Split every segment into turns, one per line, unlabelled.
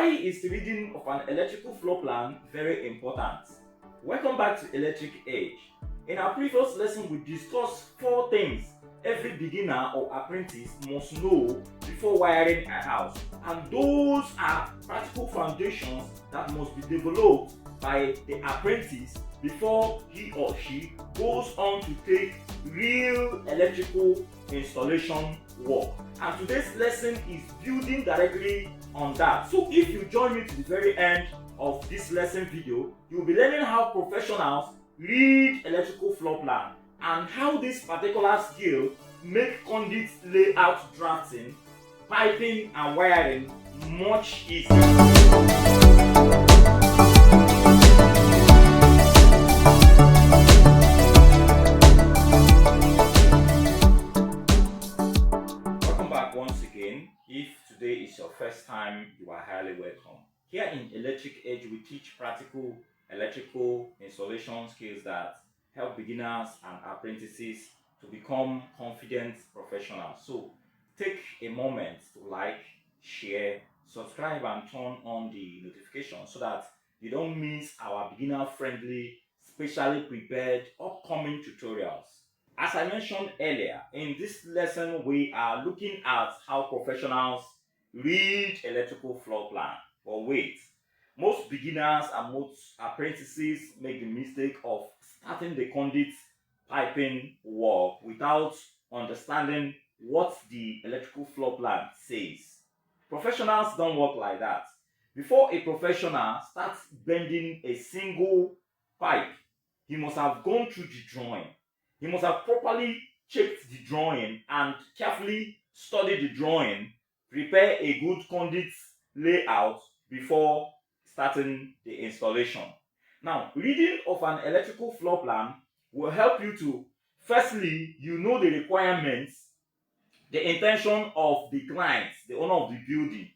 Why is the reading of an electrical floor plan very important? Welcome back to Electric Edge. In our previous lesson, we discussed 4 things every beginner or apprentice must know before wiring a house, and those are practical foundations that must be developed by the apprentice before he or she goes on to take real electrical installation work. And today's lesson is building directly on that. So if you join me to the very end of this lesson video, you'll be learning how professionals read electrical floor plan and how this particular skill make conduit layout drafting, piping and wiring much easier. Welcome back once again. If today is your first time, you are highly welcome. Here in Electric Edge, we teach practical electrical installation skills that help beginners and apprentices to become confident professionals. So take a moment to like, share, subscribe and turn on the notification so that you don't miss our beginner-friendly, specially prepared upcoming tutorials. As I mentioned earlier, in this lesson we are looking at how professionals read electrical floor plan. But wait, most beginners and most apprentices make the mistake of starting the conduit piping work without understanding what the electrical floor plan says. Professionals don't work like that. Before a professional starts bending a single pipe, he must have gone through the drawing. He must have properly checked the drawing and carefully studied the drawing, prepare a good conduit layout before starting the installation. Now, reading of an electrical floor plan will help you to, firstly, you know the requirements, the intention of the client, the owner of the building.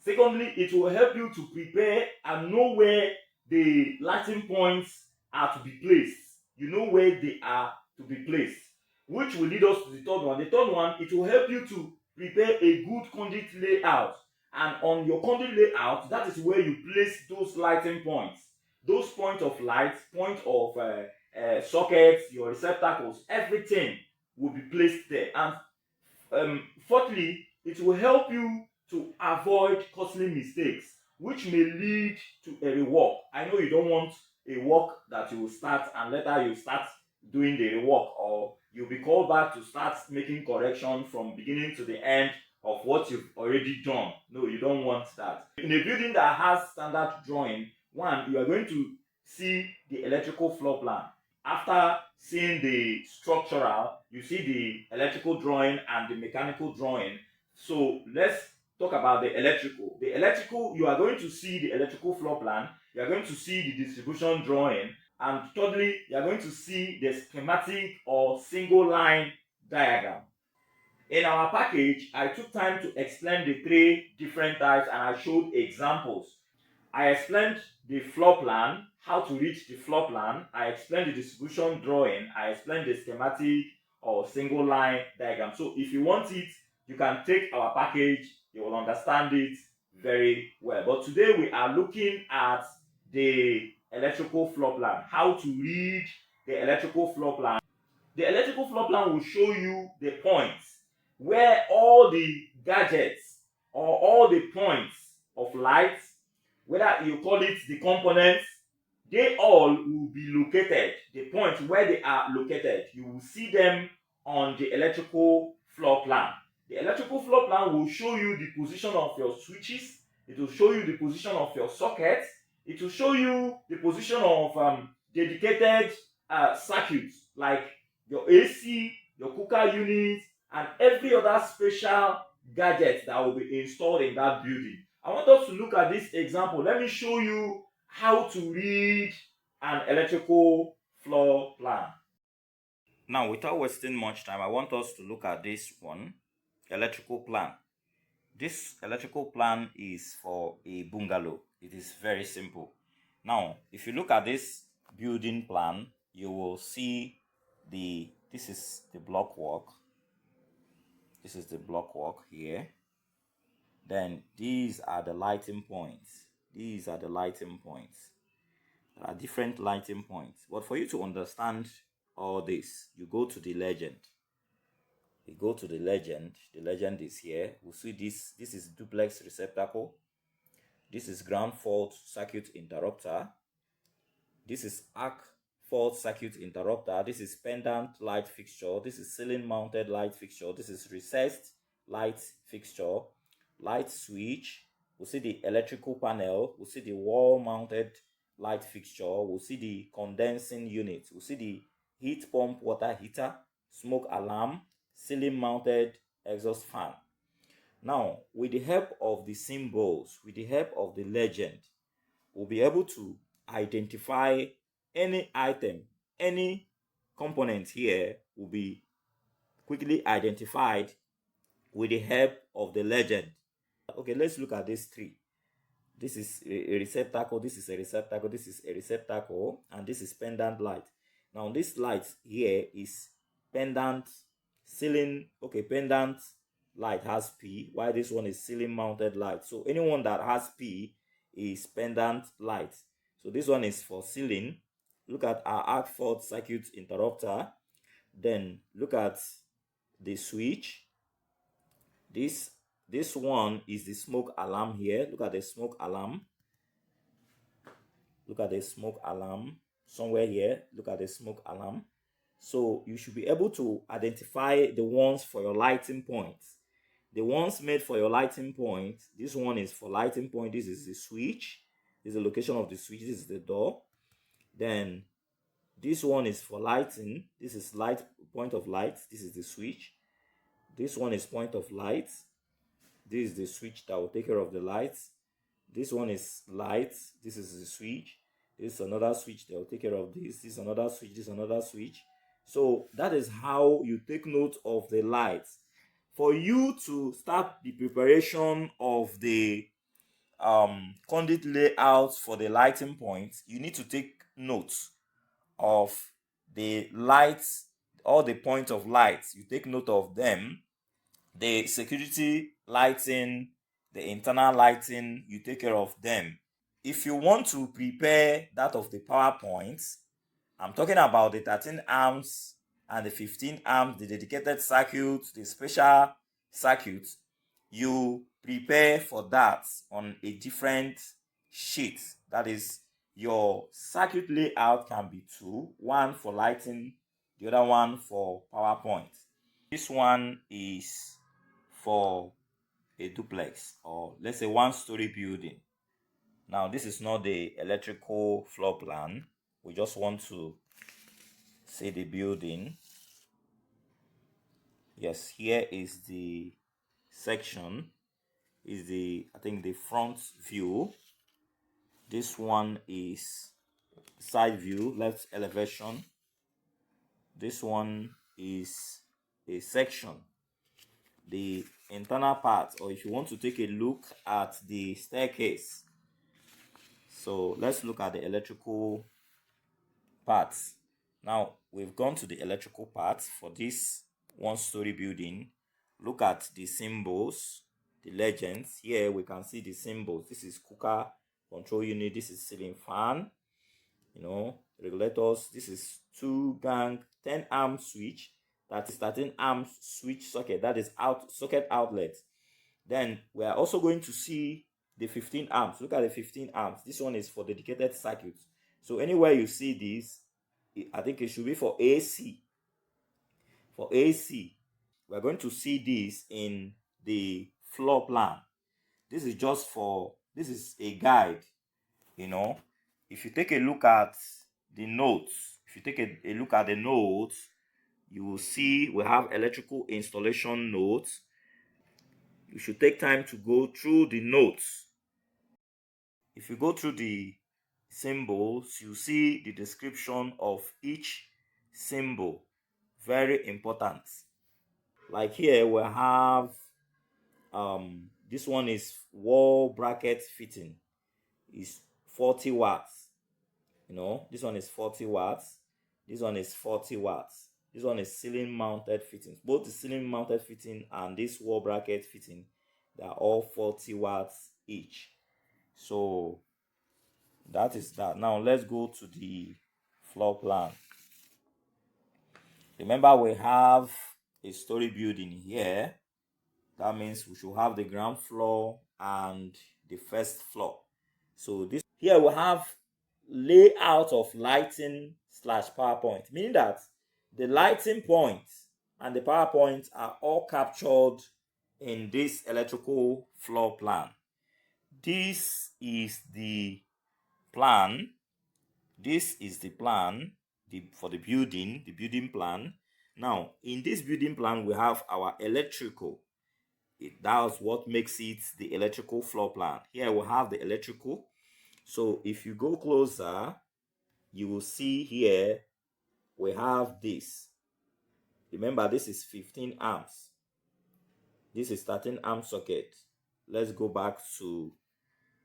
Secondly, it will help you to prepare and know where the lighting points are to be placed. You know where they are to be placed, which will lead us to the third one. The third one, it will help you to prepare a good conduit layout. And on your conduit layout, that is where you place those lighting points. Those points of light, point of sockets, your receptacles, everything will be placed there. And fourthly, it will help you to avoid costly mistakes, which may lead to a rework. I know you don't want a work that you will start and later you start doing the rework, or you'll be called back to start making correction from beginning to the end of what you've already done. No, you don't want that. In a building that has standard drawing, one, you are going to see the electrical floor plan. After seeing the structural, you see the electrical drawing and the mechanical drawing. So let's talk about the electrical. The electrical, you are going to see the electrical floor plan, you are going to see the distribution drawing, and thirdly, you are going to see the schematic or single line diagram. In our package, I took time to explain the 3 different types and I showed examples. I explained the floor plan, how to read the floor plan, I explained the distribution drawing, I explained the schematic or single line diagram. So if you want it, you can take our package, you will understand it very well. But today we are looking at the electrical floor plan, how to read the electrical floor plan. The electrical floor plan will show you the points where all the gadgets or all the points of light, whether you call it the components, they all will be located. The points where they are located, you will see them on the electrical floor plan. The electrical floor plan will show you the position of your switches, it will show you the position of your sockets, it will show you the position of dedicated circuits like your AC, your cooker unit, and every other special gadget that will be installed in that building. I want us to look at this example. Let me show you how to read an electrical floor plan. Now, without wasting much time, I want us to look at this one, electrical plan. This electrical plan is for a bungalow. It is very simple. Now, if you look at this building plan, you will see this is the block work. This is the block work here. Then these are the lighting points. These are the lighting points. There are different lighting points. But for you to understand all this, you go to the legend. You go to the legend. The legend is here. We'll see this. This is duplex receptacle. This is ground fault circuit interrupter. This is arc fault circuit interrupter. This is pendant light fixture. This is ceiling mounted light fixture. This is recessed light fixture. Light switch. We'll see the electrical panel. We'll see the wall mounted light fixture. We'll see the condensing unit. We'll see the heat pump water heater, smoke alarm, ceiling mounted exhaust fan. Now, with the help of the symbols, with the help of the legend, we'll be able to identify any item, any component here will be quickly identified with the help of the legend. Okay, let's look at this tree. This is a receptacle, this is a receptacle, this is a receptacle, and this is pendant light. Now, this light here is pendant ceiling. Okay, pendant light has P, while this one is ceiling mounted light. So anyone that has P is pendant light. So this one is for ceiling. Look at our arc fault circuit interrupter. Then look at the switch. This one is the smoke alarm here. Look at the smoke alarm. Look at the smoke alarm somewhere here. Look at the smoke alarm. So you should be able to identify the ones for your lighting points. The ones made for your lighting point, this one is for lighting point. This is the switch. This is the location of the switch. This is the door. Then this one is for lighting. This is light, point of light. This is the switch. This one is point of light. This is the switch that will take care of the lights. This one is light. This is the switch. This is another switch that will take care of this. This is another switch. This is another switch. So that is how you take note of the lights. For you to start the preparation of the conduit layout for the lighting points, you need to take notes of the lights, all the points of lights. You take note of them. The security lighting, the internal lighting, you take care of them. If you want to prepare that of the power points, I'm talking about the 13 amps and the 15 amps, the dedicated circuit, the special circuit. You prepare for that on a different sheet. That is, your circuit layout can be two, one for lighting, the other one for PowerPoint. This one is for a duplex, or let's say one-story building. Now, this is not the electrical floor plan. We just want to see the building. Yes, here is the section, is the, I think, the front view. This one is side view, left elevation. This one is a section, the internal part, or if you want to take a look at the staircase. So let's look at the electrical parts. Now, we've gone to the electrical parts for this one-story building. Look at the symbols, the legends. Here we can see the symbols. This is cooker control unit. This is ceiling fan, regulators. This is 2-gang 10 amp switch. That is 13 amp switch socket. That is socket outlet. Then we are also going to see the 15 amps. Look at the 15 amps. This one is for dedicated circuits. So anywhere you see this, I think it should be for AC. For AC, we're going to see this in the floor plan. This is just for, this is a guide. If you take a look at the notes, you will see we have electrical installation notes. You should take time to go through the notes. If you go through the symbols, you see the description of each symbol. Very important. Like here we have this one is wall bracket fitting, is 40 watts. This one is 40 watts. This one is 40 watts. This one is ceiling mounted fittings. Both the ceiling mounted fitting and this wall bracket fitting They are all 40 watts each. So that is that. Now let's go to the floor plan. Remember, we have a story building here. That means we should have the ground floor and the first floor. So this here we have layout of lighting slash PowerPoint, meaning that the lighting point and the PowerPoint are all captured in this electrical floor plan. This is the plan. This is the plan for the building plan. Now, in this building plan, we have our electrical. That's what makes it the electrical floor plan. Here we have the electrical. So if you go closer, you will see here we have this. Remember, this is 15 amps. This is 13 amp socket. Let's go back to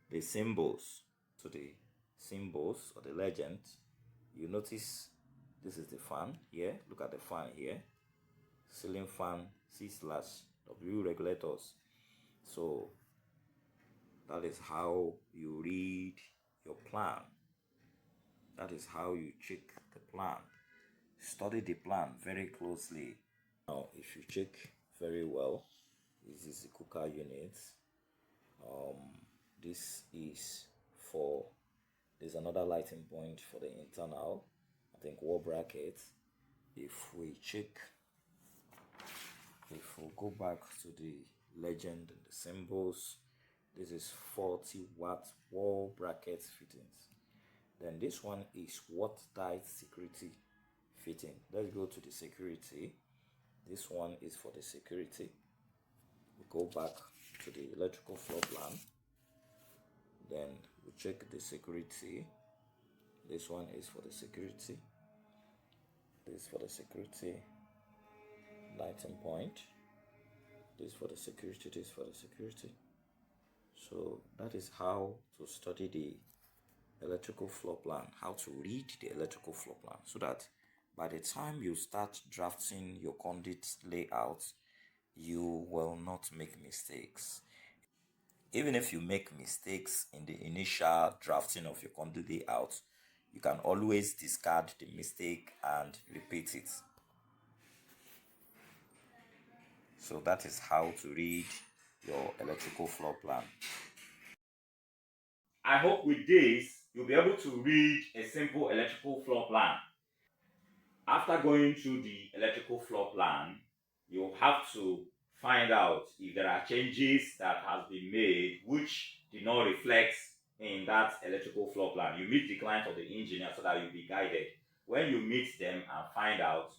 the symbols. To the symbols or the legend. You notice this is the fan here. Look at the fan here. Ceiling fan C/W regulators. So that is how you read your plan. That is how you check the plan. Study the plan very closely. Now, if you check very well, this is the cooker unit. This is for, there's another lighting point for the internal, I think, wall bracket. If we go back to the legend and the symbols, this is 40-watt wall bracket fittings. Then this one is watertight security fitting. Let's go to the security. This one is for the security. We go back to the electrical floor plan. Then we check the security. This one is for the security. This is for the security lighting point. This for the security. This for the security. So that is how to study the electrical floor plan, how to read the electrical floor plan, so that by the time you start drafting your conduit layout, you will not make mistakes. Even if you make mistakes in the initial drafting of your conduit layout, you can always discard the mistake and repeat it. So that is how to read your electrical floor plan. I hope with this, you'll be able to read a simple electrical floor plan. After going through the electrical floor plan, you'll have to find out if there are changes that have been made which did not reflect in that electrical floor plan. You meet the client or the engineer so that you'll be guided. When you meet them and find out,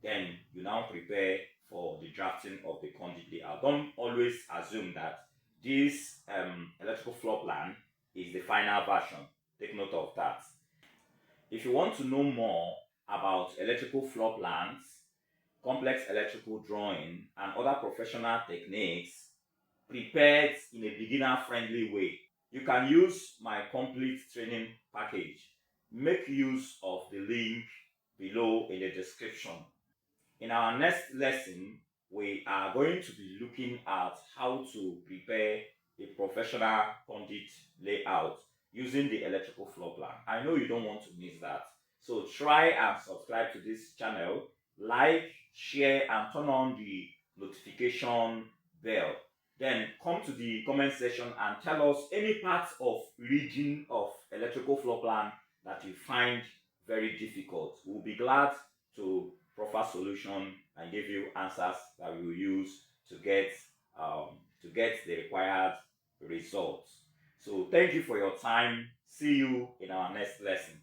then you now prepare for the drafting of the conduit layout. Don't always assume that this electrical floor plan is the final version. Take note of that. If you want to know more about electrical floor plans, complex electrical drawing, and other professional techniques prepared in a beginner-friendly way, you can use my complete training package. Make use of the link below in the description. In our next lesson, we are going to be looking at how to prepare a professional conduit layout using the electrical floor plan. I know you don't want to miss that. So try and subscribe to this channel, like, share, and turn on the notification bell. Then come to the comment section and tell us any part of reading of electrical floor plan that you find very difficult. We'll be glad to proffer solution and give you answers that we will use to get the required results. So thank you for your time. See you in our next lesson.